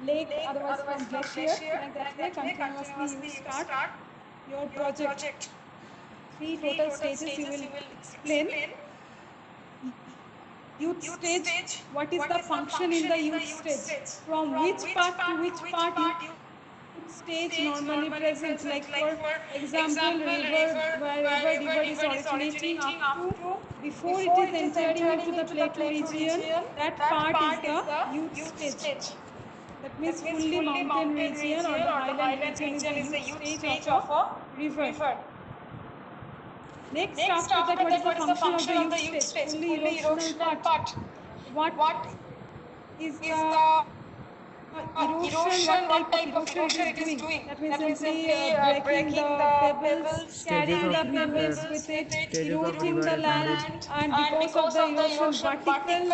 lake, otherwise from glacier, like that way continuously you start your project. 3 total stages you will explain. Youth stage, what is the function in the youth stage? From which part to which part youth stage normally present? Like for example, river, wherever river is originating up to before it is entering into the plateau region, that part is the youth stage. That means fully mountain region or the highland region is the youth stage of a river. Next, after that, what is the function of the youth stage? Fully erosional part. What is the erosion? What type of erosion it is doing? That means simply breaking the pebbles, Stages carrying of the pebbles with it, stages of eroding river the land, erosion. and because of the erosion, vertical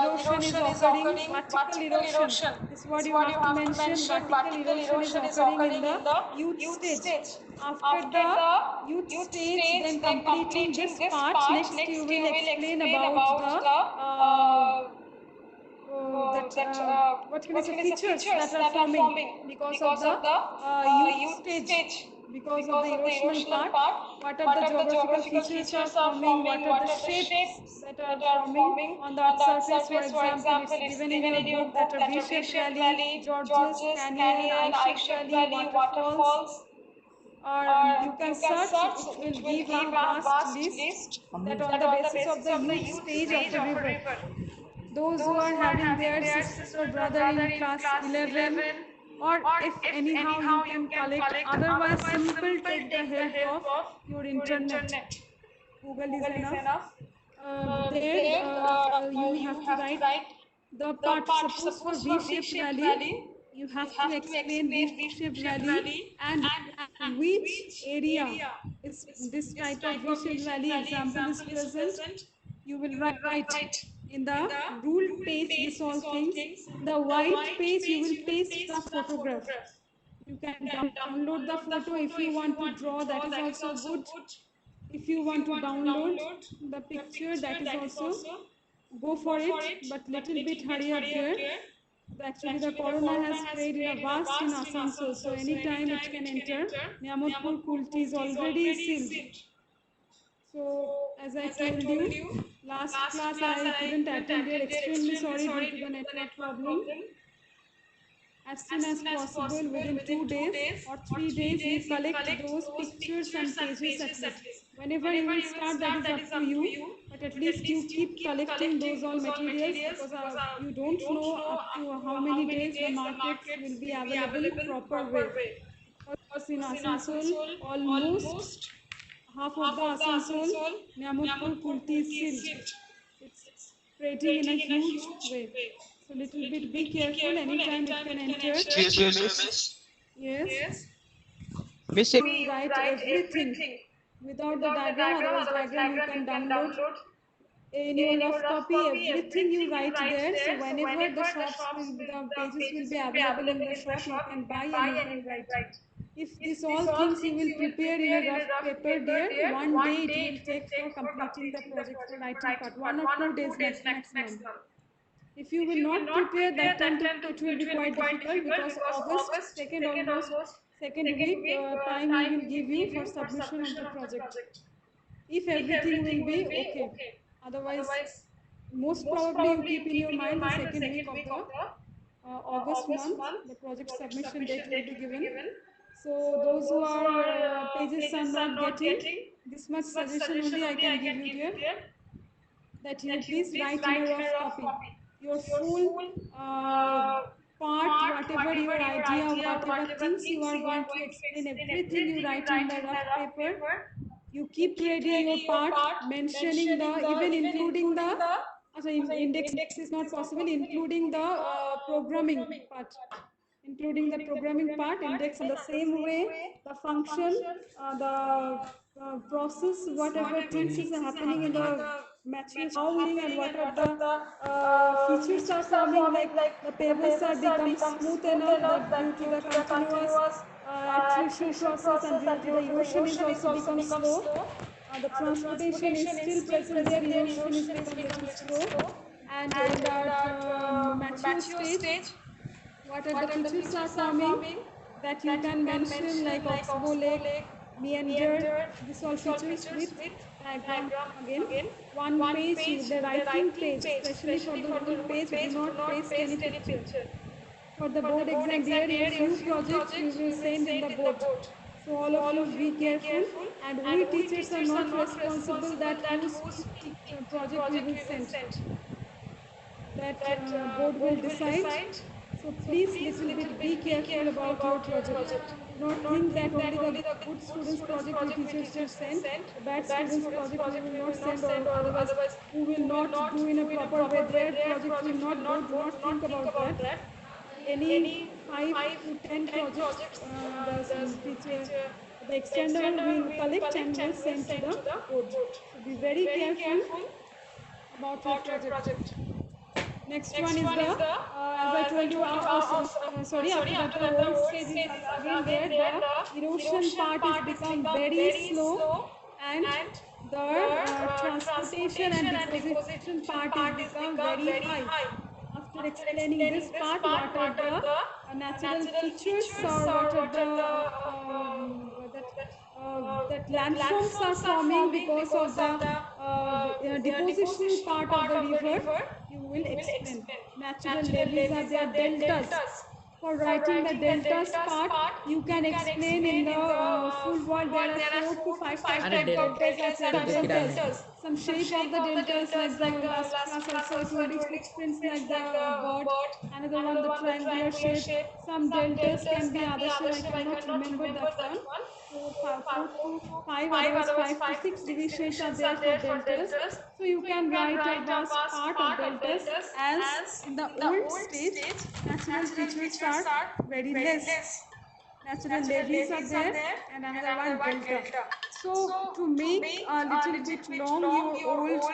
erosion is occurring. Vertical erosion is what you have to mention. Vertical erosion is occurring in the youth stage. After the youth stage, then completing this part, next you will explain about the what can I say, features that are forming because of the youth stage, because of the erosional part. What are the geographical features are forming? What are the shapes that are forming on the earth's surface? For example, it's given in your book that are V-shaped valley, Georges Canyon, I-shaped valley, waterfalls. Or you can search, it will give a vast list that on the basis of the youth stage of a river. Those who are having their sister or brother in class 11, or if anyhow you can collect, otherwise simple, take the help of your internet. Google is enough. There you have to write the part. Suppose for V-shaped valley, you have to explain V-shaped valley and which area is this type of V-shaped valley example is present. You will write in the ruled page this all things. The white page you will paste the photograph. You can download the photo if you want to draw, that is also good. If you want to download the picture, that is also go for it, but little bit hurry up there. Actually, the corona has spread in a vast in Asansol, so anytime it can enter. Niamatpur Kulti is already sealed. So, as I told you, last class I couldn't attend there. Extremely sorry due to the network problem. As soon as possible, within 2 days or 3 days, you collect those pictures and pages at least. Whenever you will start, that is up to you, but at least you keep collecting those all materials, because you don't know up to how many days the markets will be available proper way. Because in Asansol, almost half of the Asansol, Niamatpur Kulti is sealed. It's spreading in a huge way. So little bit be careful, anytime it can enter. Excuse me, miss. Yes. Miss, Write everything without the diagram, otherwise diagram you can download in your rough copy. Everything you write there, so whenever the shops will be, the pages will be available in the shop, you can buy and you can write. If these all things you will prepare in a rough paper there, one day it will take for completing the project, for writing part, 1 or 2 days maximum. If you will not prepare that time, it will be quite difficult, because August 2nd, almost second week time we will give you for submission of the project, if everything will be okay. Otherwise, most probably you keep in your mind the second week of the August month, the project submission date will be given. So those who are pages are not getting, this much suggestion only I can give you there, that you please write in a rough copy your full part, whatever your idea, whatever things you are going to explain, everything you write in the rough paper. You keep ready your part, mentioning the, even including the, index is not possible, including the programming part. Including the programming part, index in the same way, the function, the process, whatever things is happening in the maturation, how and what are the features are forming, like the pebbles are become smooth enough that due to the continuous attrition process and due to the erosion is also become slow. The transportation is still present there, erosion is become little slow. And in that mature stage, what are the features are forming that you can mention, like oxbow lake, meander, these all features with diagram again. One page, the writing page, especially for the rule page, do not paste any picture. For the board exam, there are few projects we will send in the board. So all of you be careful, and we teachers are not responsible that whose project we will send. That board will decide. So please little bit be careful about your project. Do not think that only the good students project we teachers will send. The bad students project we will not send, or otherwise who will not do in a proper way their project will not go. Do not think about that. Any 5 to 10 projects the extender will collect and will send to the board. So be very careful about your project. Next one is the, as I told you, sorry, after that the old stage is again there. The erosion part is become very slow, and the transportation and deposition part is become very high. After explaining this part, what are the natural features, or what are the that landforms are forming because of the depositional part of the river, you will explain. Natural levees are there, deltas. For writing the deltas part, you can explain in the full word. There are 4 to 5 types of deltas are there. Deltas. Some shape of the deltas, like the last class also I told you, footprints like the bird. Another one, the triangular shape. Some deltas can be other shape. I cannot remember that one. So 4 to 5, otherwise 5 to 6 divisions are there for deltas. So you can write a vast part of deltas, as in the old stage natural features are very less. Natural levees are there, and another one delta. So to make a little bit long your old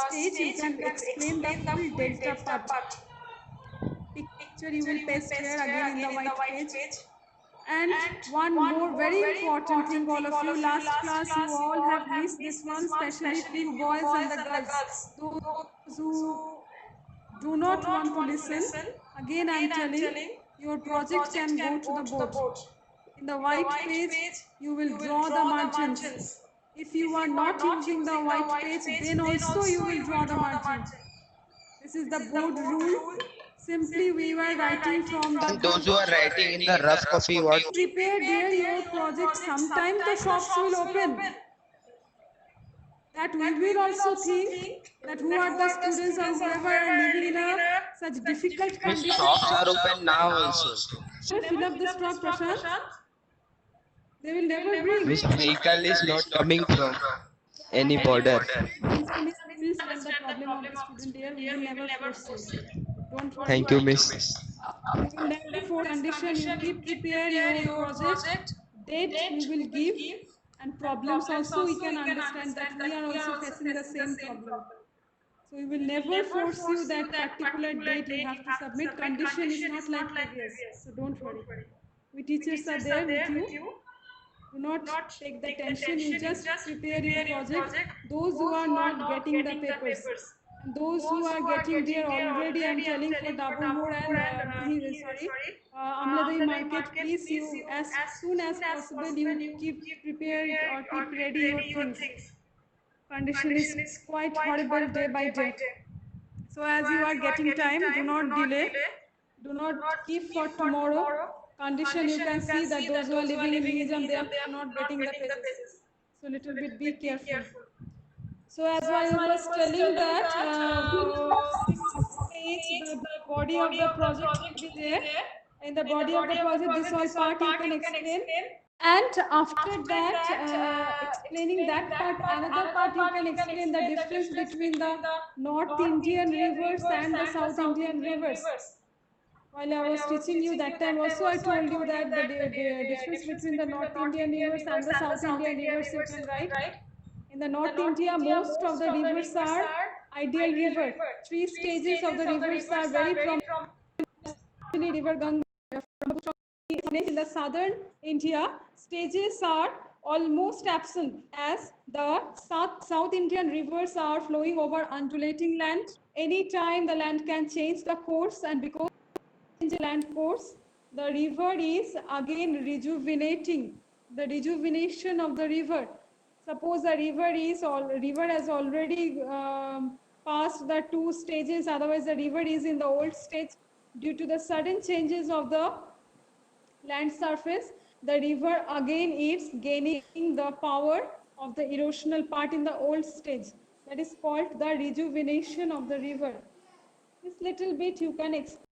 stage, you can explain the full delta part. Picture you will paste here again in the white page. And one more very important thing, all of you, last class you all have missed this one, especially few boys and the girls. Those who do not want to listen, again I am telling, your project can go to the board. In the white page, you will draw the margins. If you are not using the white page, then also you will draw the margin. This is the board rule. Simply we were writing from the... And those who are writing in the rough copy, what? Prepare there your project. Sometimes the shops will open. That we will also think that who are the students or whoever are living in a such difficult Miss, condition. shops are open now also. Fill up the stock, Prashant. They will never bring. Miss, vehicle is not coming from any border. Peacefully we will solve the problem of the student here. We will never force you. Don't worry. Thank you, Miss. We will never force condition. You keep prepare your project. Date we will give, and problems also we can understand that we are also facing the same problem. So we will never force you that particular date you have to submit. Condition is not like previous. So don't worry. We teachers are there with you. Do not take the tension. You just prepare your project. Those who are not getting the papers, and those who are getting there already, I am telling for Dabur and Amladai market, please you as soon as possible you keep prepared or keep ready your things. Condition is quite horrible day by day. So as you are getting time, do not delay. Do not keep for tomorrow. Condition you can see that those who are living in museum, they are not getting the pages. So little bit be careful. So as I was telling that the body of the project will be there. In the body of the project, this all part you can explain. And after that, explaining that part, another part you can explain the difference between the North Indian rivers and the South Indian rivers. While I was teaching you that time also, I told you that the difference between the North Indian rivers and the South Indian rivers you can write. In the North India, most of the rivers are ideal river. 3 stages of the rivers are very prominent. River Ganga. In the southern India, stages are almost absent, as the South Indian rivers are flowing over undulating land. Anytime the land can change the course, and because change in land course, the river is again rejuvenating. The rejuvenation of the river. Suppose the river has already passed the 2 stages, otherwise the river is in the old stage. Due to the sudden changes of the land surface, the river again is gaining the power of the erosional part in the old stage. That is called the rejuvenation of the river. This little bit you can explain.